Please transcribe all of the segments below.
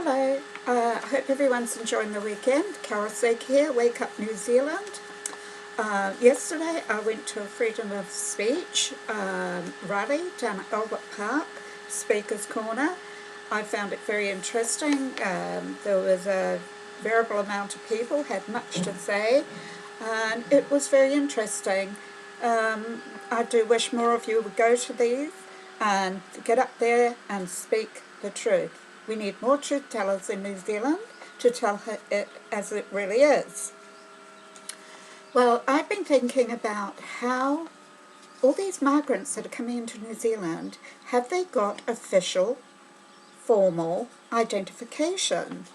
Hello, I hope everyone's enjoying the weekend. Carol Sakey here, Wake Up New Zealand. Yesterday I went to a freedom of speech rally down at Albert Park, Speaker's Corner. I found it very interesting. There was a variable amount of people, had much to say, and it was very interesting. I do wish more of you would go to these and get up there and speak the truth. We need more truth tellers in New Zealand to tell it as it really is. Well, I've been thinking about how all these migrants that are coming into New Zealand, have they got official, formal identification?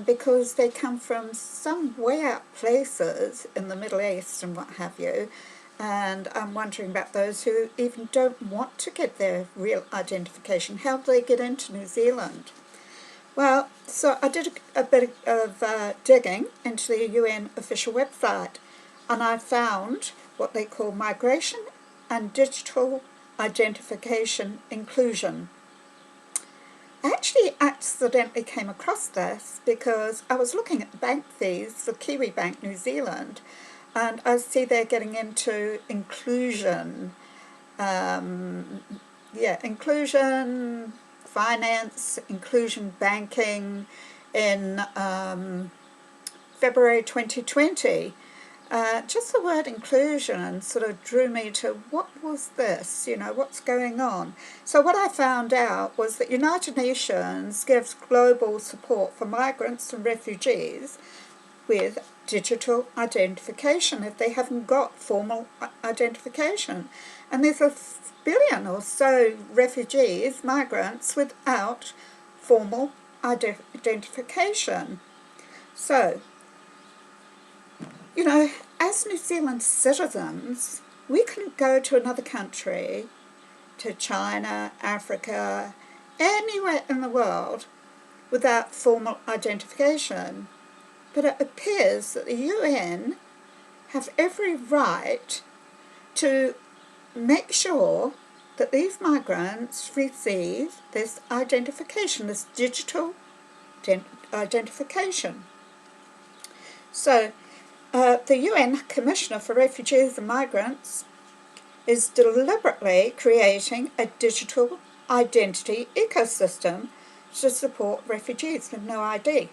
Because they come from some way out places in the Middle East and what have you, and I'm wondering about those who even don't want to get their real identification. How do they get into New Zealand? Well, so I did a bit of digging into the UN official website, and I found what they call Migration and Digital Identification Inclusion. I actually accidentally came across this because I was looking at the bank fees for Kiwi Bank New Zealand, and I see they're getting into inclusion, inclusion finance, inclusion banking in February 2020. Just the word inclusion sort of drew me to what was this, what's going on. So what I found out was that United Nations gives global support for migrants and refugees with digital identification if they haven't got formal identification. And there's a billion or so refugees, migrants, without formal identification. So, as New Zealand citizens, we couldn't go to another country, to China, Africa, anywhere in the world, without formal identification. But it appears that the UN have every right to make sure that these migrants receive this identification, this digital identification. So the UN Commissioner for Refugees and Migrants is deliberately creating a digital identity ecosystem to support refugees with no ID.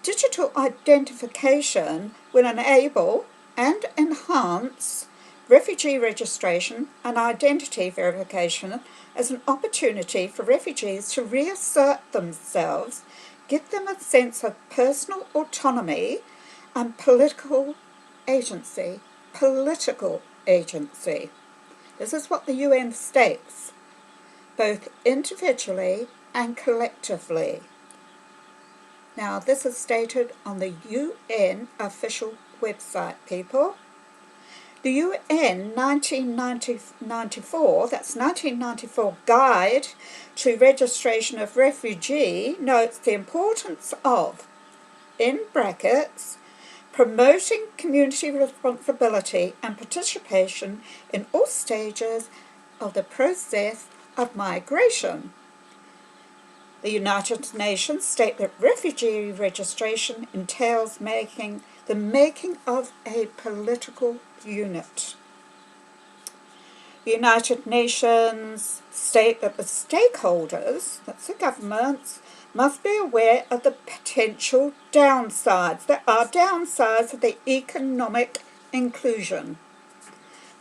Digital identification will enable and enhance refugee registration and identity verification as an opportunity for refugees to reassert themselves, give them a sense of personal autonomy and political agency. This is what the UN states, both individually and collectively. Now, this is stated on the UN official website, people. The UN 1994, that's 1994 Guide to Registration of Refugee, notes the importance of, in brackets, promoting community responsibility and participation in all stages of the process of migration. The United Nations state that refugee registration entails the making of a political unit. The United Nations state that the stakeholders, that's the governments, must be aware of the potential downsides. There are downsides of the economic inclusion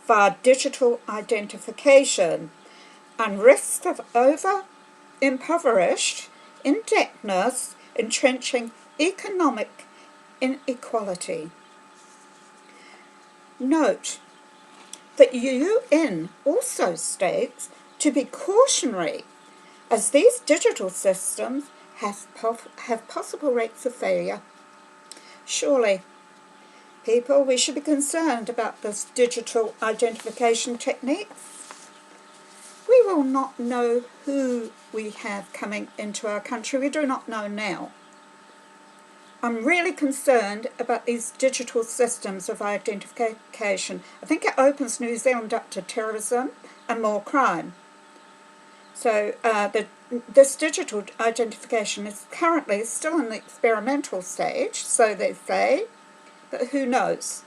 via digital identification and risks of impoverished, indebtness, entrenching economic inequality. Note that UN also states to be cautionary, as these digital systems have possible rates of failure. Surely, people, we should be concerned about this digital identification techniques. We will not know who we have coming into our country. We do not know now. I'm really concerned about these digital systems of identification. I think it opens New Zealand up to terrorism and more crime. So this digital identification is currently still in the experimental stage, so they say, but who knows?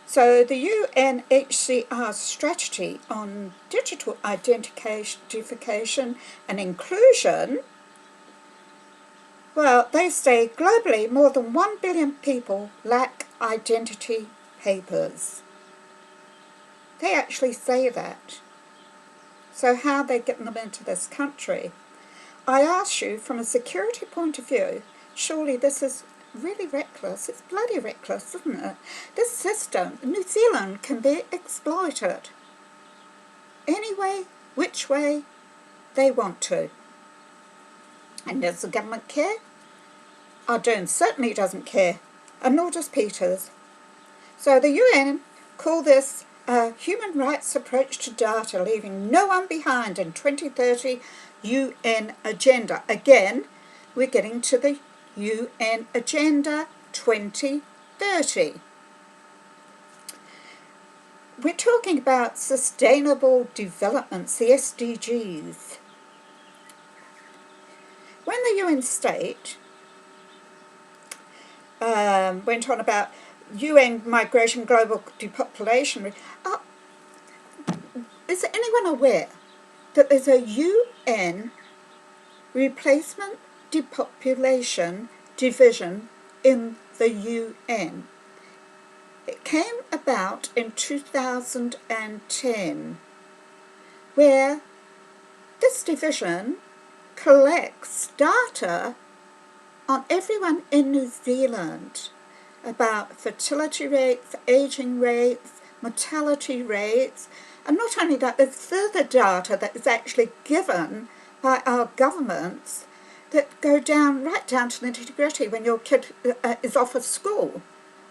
So the UNHCR strategy on digital identification and inclusion, well, they say globally more than 1 billion people lack identity papers. They actually say that. So how are they getting them into this country? I ask you, from a security point of view, surely this is really reckless. It's bloody reckless, isn't it? This system, New Zealand, can be exploited any way, which way they want to. And does the government care? Ardern certainly doesn't care, and nor does Peters. So the UN call this a human rights approach to data, leaving no one behind in 2030 UN agenda. Again, we're getting to the UN Agenda 2030. We're talking about sustainable developments, the SDGs. When the UN state went on about UN migration, global depopulation, is anyone aware that there's a UN replacement depopulation division in the UN? It came about in 2010, where this division collects data on everyone in New Zealand about fertility rates, ageing rates, mortality rates, and not only that, there's further data that is actually given by our governments that go down right down to the nitty-gritty when your kid is off of school.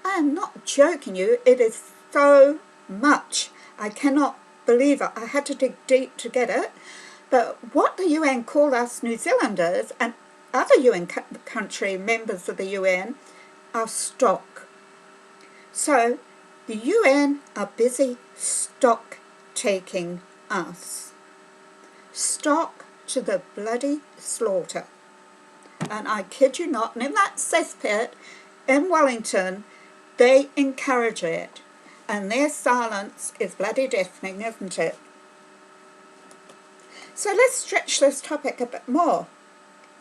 I am not joking you, it is so much. I cannot believe it. I had to dig deep to get it. But what the UN call us New Zealanders and other UN country members of the UN are stock. So the UN are busy stock taking us. Stock to the bloody slaughter. And I kid you not, and in that cesspit in Wellington, they encourage it. And their silence is bloody deafening, isn't it? So let's stretch this topic a bit more.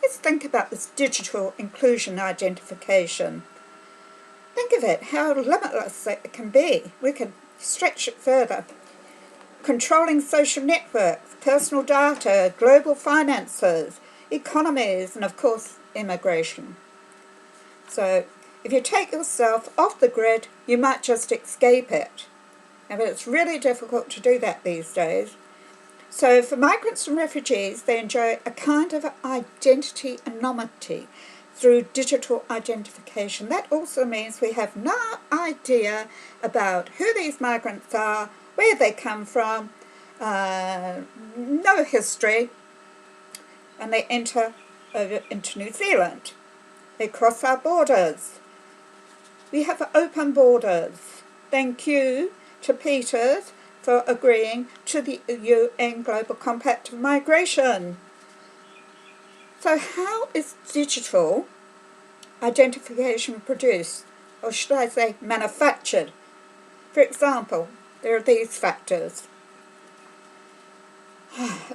Let's think about this digital inclusion identification. Think of it, how limitless it can be. We can stretch it further. Controlling social networks, personal data, global finances, economies, and of course, immigration. So if you take yourself off the grid, you might just escape it. But it's really difficult to do that these days. So for migrants and refugees, they enjoy a kind of identity anonymity through digital identification. That also means we have no idea about who these migrants are, where they come from, no history, and they enter over into New Zealand. They cross our borders. We have open borders. Thank you to Peters for agreeing to the UN Global Compact of Migration. So how is digital identification produced, or should I say manufactured? For example, there are these factors.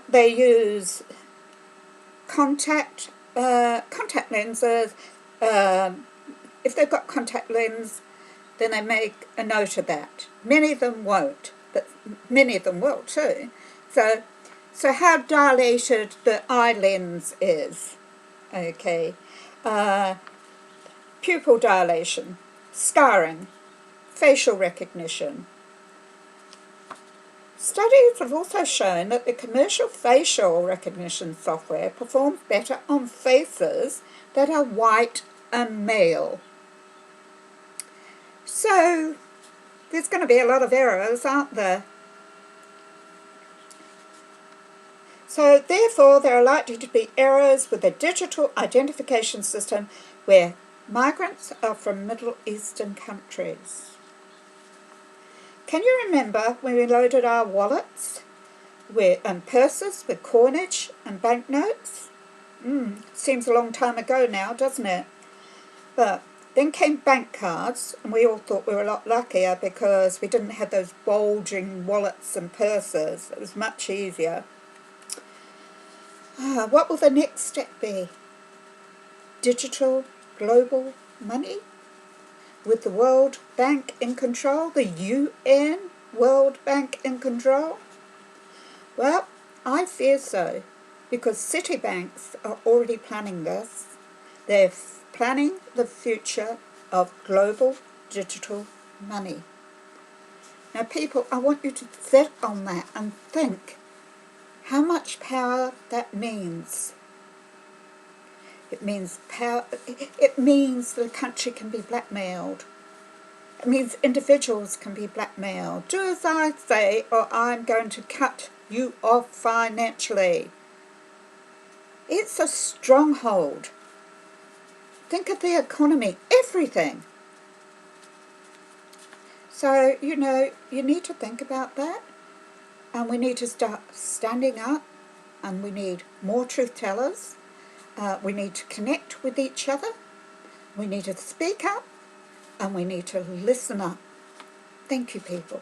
They use contact lenses. If they've got contact lens, then they make a note of that. Many of them won't, but many of them will too. So how dilated the eye lens is. Okay. Pupil dilation, scarring, facial recognition. Studies have also shown that the commercial facial recognition software performs better on faces that are white and male. So there's going to be a lot of errors, aren't there? So therefore there are likely to be errors with the digital identification system where migrants are from Middle Eastern countries. Can you remember when we loaded our wallets and purses with coinage and banknotes. Seems a long time ago now, doesn't it? But then came bank cards, and we all thought we were a lot luckier because we didn't have those bulging wallets and purses. It was much easier. What will the next step be? Digital global money? With the World Bank in control? The UN World Bank in control? Well, I fear so, because city banks are already planning this. They're planning the future of global digital money. Now, people, I want you to sit on that and think how much power that means. It means power. It means the country can be blackmailed. It means individuals can be blackmailed. Do as I say, or I'm going to cut you off financially. It's a stronghold. Think of the economy, everything. So, you need to think about that. And we need to start standing up. And we need more truth tellers. We need to connect with each other. We need to speak up. And we need to listen up. Thank you, people.